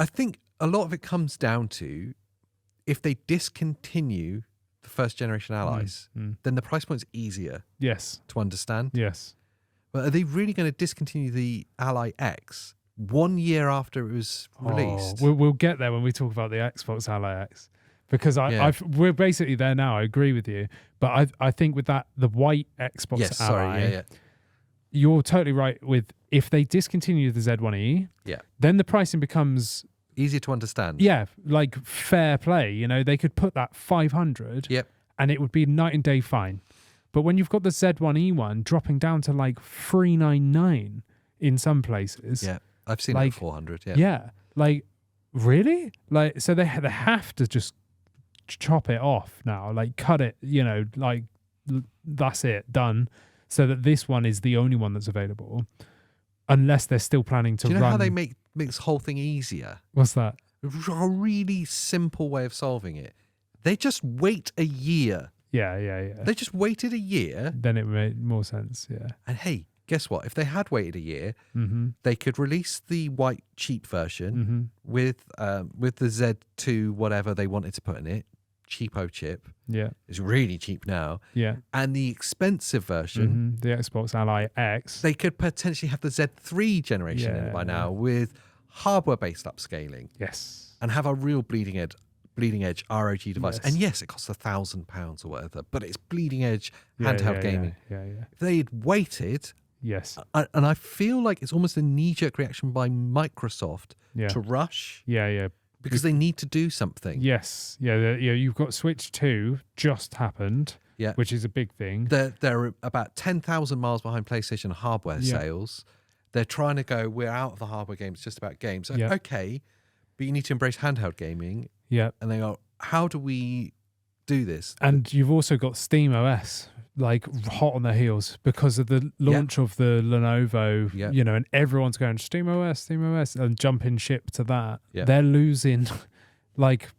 I think a lot of it comes down to if they discontinue the first generation allies, then the price point's easier Yes. to understand. Yes. But are they really going to discontinue the Ally X 1 year after it was released? We'll get there when we talk about the Xbox Ally X, because we're basically there now. I agree with you, but I think with that, the white Xbox Ally, you're totally right. With if they discontinue the Z1E, then the pricing becomes easier to understand. Yeah, like fair play. You know, they could put that 500, and it would be night and day fine. But when you've got the Z1E one dropping down to like 399 in some places, I've seen it at 400. Like really, like so they have to just chop it off now, like cut it. You know, like that's it, done. So that this one is the only one that's available, unless they're still planning to. Do you know run... how they make this whole thing easier? What's that? A really simple way of solving it. They just wait a year. Yeah. They just waited a year. Then it made more sense, yeah. And hey, guess what? If they had waited a year, they could release the white cheap version with the Z2 whatever they wanted to put in it. Cheapo chip. Yeah. It's really cheap now. Yeah. And the expensive version, the Xbox Ally X, they could potentially have the Z3 generation in it by now with hardware-based upscaling. Yes. And have a real bleeding edge ROG device. Yes. And yes, it costs £1,000 or whatever, but it's bleeding edge handheld gaming. Yeah. If they'd waited, and I feel like it's almost a knee-jerk reaction by Microsoft to rush. Yeah. Because they need to do something. Yes. Yeah. You've got Switch 2 just happened, which is a big thing. They're about 10,000 miles behind PlayStation hardware sales. They're trying to go, we're out of the hardware game, it's just about games. Okay, but you need to embrace handheld gaming. Yeah. And they go, how do we do this? And you've also got Steam OS, like hot on their heels because of the launch of the Lenovo, you know, and everyone's going Steam OS, and jumping ship to that. They're losing like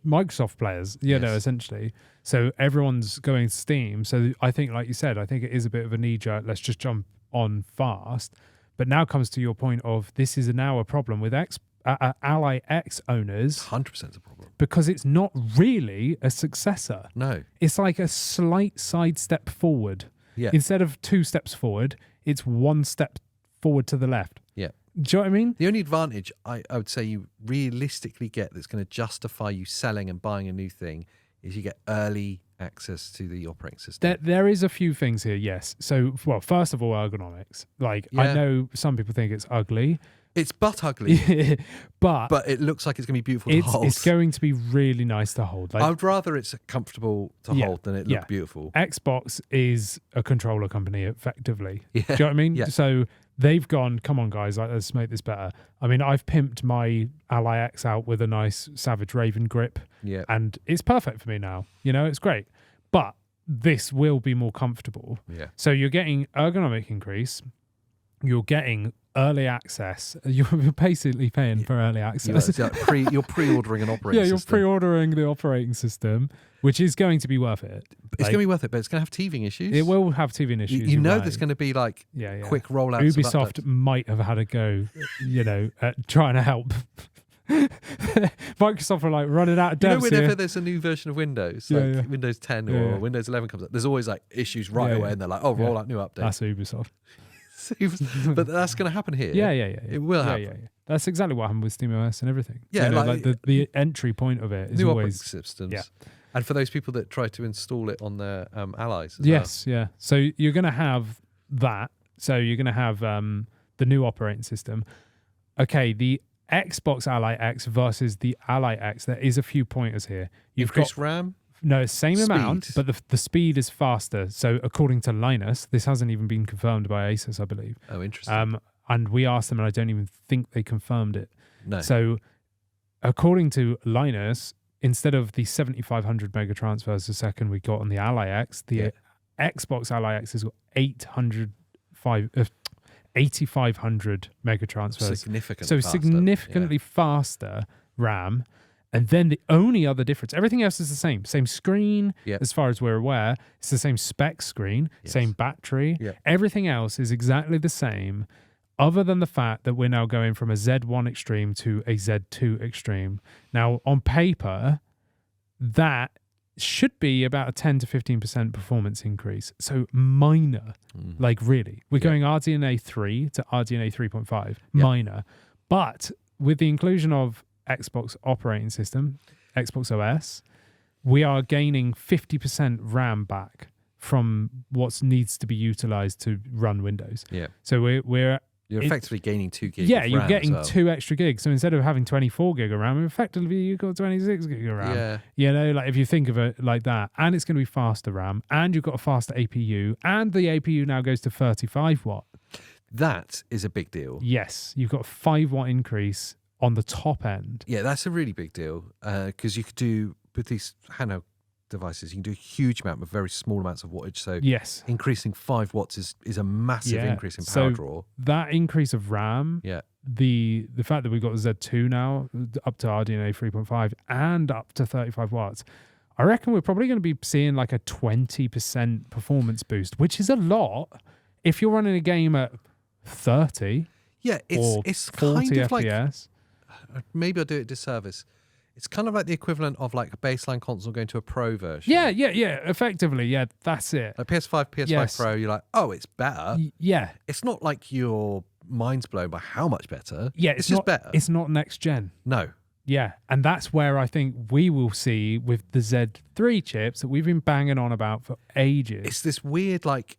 Microsoft players, you know, essentially. So everyone's going Steam. So I think, like you said, I think it is a bit of a knee-jerk, let's just jump on fast. But now comes to your point of this is now a problem with Ally X owners. 100% a problem. Because it's not really a successor. No. It's like a slight sidestep forward. Yeah. Instead of 2 steps forward, it's 1 step forward to the left. Yeah. Do you know what I mean? The only advantage I would say you realistically get that's going to justify you selling and buying a new thing is you get early access to the operating system. There is a few things here, yes. So, well, first of all, ergonomics. Like, I know some people think it's ugly. It's butt ugly, but it looks like it's going to be beautiful to hold. It's going to be really nice to hold. Like, I would rather it's comfortable to hold than it look beautiful. Xbox is a controller company, effectively. Yeah. Do you know what I mean? Yeah. So they've gone, come on, guys, like, let's make this better. I mean, I've pimped my Ally X out with a nice Savage Raven grip, and it's perfect for me now. You know, it's great. But this will be more comfortable. Yeah. So you're getting ergonomic increase. You're getting early access. You're basically paying for early access. You're pre-ordering an operating system. You're pre-ordering the operating system, which is going to be worth it. It's going to be worth it, but it's going to have teething issues. It will have teething issues. You know there's going to be like quick rollouts. Ubisoft might have had a go, you know, at trying to help. Microsoft are like running out of devs. You know, whenever here. there's a new version of Windows, like Windows 10 or Windows 11 comes up, there's always like issues right away, and they're like, roll out new updates. That's Ubisoft. But that's going to happen here. Yeah. It will happen. Yeah. That's exactly what happened with SteamOS and everything. Yeah, you know, like the entry point of it is new always operating systems. Yeah. And for those people that try to install it on their allies. Yes, yeah. So you're going to have that. So you're going to have the new operating system. Okay, the Xbox Ally X versus the Ally X. There is a few pointers here. You've Increased got RAM. No, same amount, but the speed is faster. So according to Linus, this hasn't even been confirmed by Asus, I believe. Oh, interesting. And we asked them, and I don't even think they confirmed it. No. So according to Linus, instead of the 7,500 mega transfers a second we got on the Ally X, the Xbox Ally X has got 8,500 mega transfers. Significantly faster RAM. And then the only other difference, everything else is the same. Same screen, as far as we're aware. It's the same spec screen, same battery. Everything else is exactly the same. other than the fact that we're now going from a Z1 Extreme to a Z2 Extreme. Now, on paper, that should be about a 10 to 15% performance increase. So minor, like really. We're going RDNA 3 to RDNA 3.5, minor. But with the inclusion of Xbox operating system, Xbox OS, we are gaining 50% RAM back from what needs to be utilized to run Windows. Yeah. So we're You're effectively gaining 2 gigs. Yeah, of you're RAM getting as well. 2 extra gigs. So instead of having 24 gig of RAM, effectively you've got 26 gig of RAM. Yeah. You know, like if you think of it like that, and it's going to be faster RAM, and you've got a faster APU, and the APU now goes to 35 watt. That is a big deal. Yes, you've got a 5 watt increase on the top end. Yeah, that's a really big deal because you could do, with these handheld devices, you can do a huge amount with very small amounts of wattage. So Yes. increasing 5 watts is a massive increase in power draw. That increase of RAM, the fact that we've got Z2 now up to RDNA 3.5 and up to 35 watts, I reckon we're probably going to be seeing like a 20% performance boost, which is a lot if you're running a game at 30 it's 40 kind of FPS. Like, maybe I'll do it a disservice. It's kind of like the equivalent of like a baseline console going to a pro version. Yeah. Effectively, that's it. Like PS5 Pro, you're like, oh, it's better. Yeah. It's not like your mind's blown by how much better. Yeah, it's just better. It's not next gen. No. Yeah, and that's where I think we will see with the Z3 chips that we've been banging on about for ages. It's this weird like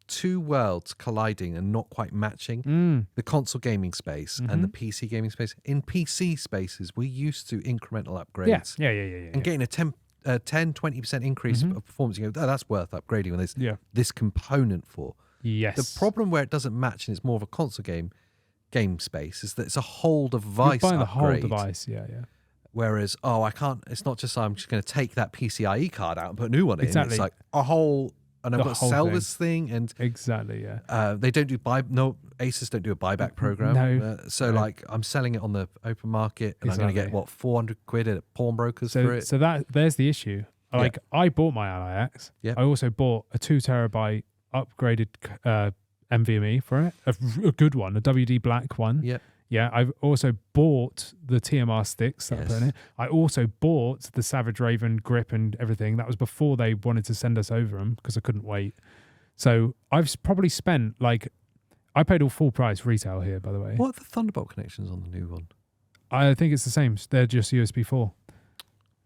two worlds colliding and not quite matching. The console gaming space and the PC gaming space. In PC spaces, we're used to incremental upgrades. Yeah. And getting a 10-20% increase of performance, you go, oh, that's worth upgrading when there's this component for. Yes. The problem where it doesn't match and it's more of a console game space is that it's a whole device You're buying upgrade. the whole device, yeah. Whereas, I can't, it's not just I'm just going to take that PCIe card out and put a new one in. Exactly. It's like a whole, and I've got to sell this thing. And exactly, they don't do Asus don't do a buyback program. No. Like I'm selling it on the open market and I'm going to get what, 400 quid at pawnbrokers for it. So there's the issue. Like I bought my Ally X. Yeah. I also bought a 2 terabyte upgraded NVMe for it, a good one, a WD Black one. Yeah. Yeah, I've also bought the TMR sticks that I put in it. I also bought the Savage Raven grip and everything. That was before they wanted to send us over them because I couldn't wait. So I've probably spent I paid all full price retail here, by the way. What are the Thunderbolt connections on the new one? I think it's the same. They're just USB 4.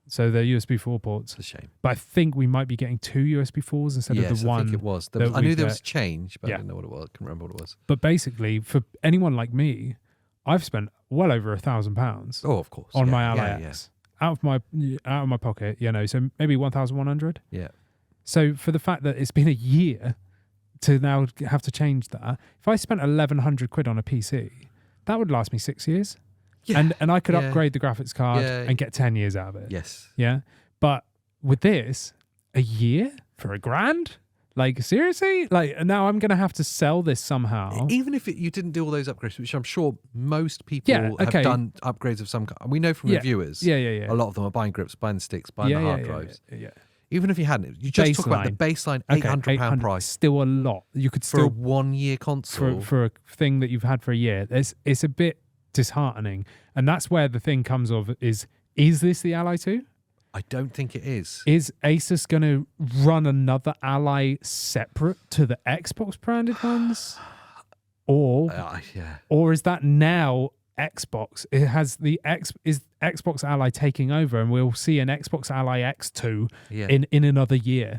So they're USB 4 ports. It's a shame. But I think we might be getting 2 USB 4s instead of the one. I think it was. I knew there was a change, but I didn't know what it was. I couldn't remember what it was. But basically, for anyone like me, I've spent well over £1,000. Oh, of course. On my Ally X. Out of my pocket, so maybe 1,100. Yeah. So for the fact that it's been a year to now have to change that, if I spent 1,100 quid on a PC, that would last me 6 years. Yeah. And I could upgrade the graphics card and get 10 years out of it. Yes. Yeah. But with this, a year for $1,000? Like, seriously? Like, now I'm going to have to sell this somehow. Even if you didn't do all those upgrades, which I'm sure most people have done upgrades of some kind. We know from reviewers, a lot of them are buying grips, buying the sticks, buying the hard drives. Yeah. Even if you hadn't, you just talk about the baseline £800 price. Still a lot. You could still... For a 1 year console. For a thing that you've had for a year. It's a bit disheartening. And that's where the thing comes of is this the Ally 2? I don't think it is. Is Asus going to run another Ally separate to the Xbox branded ones? Or is that now Xbox? It has is Xbox Ally taking over and we'll see an Xbox Ally X2 in another year?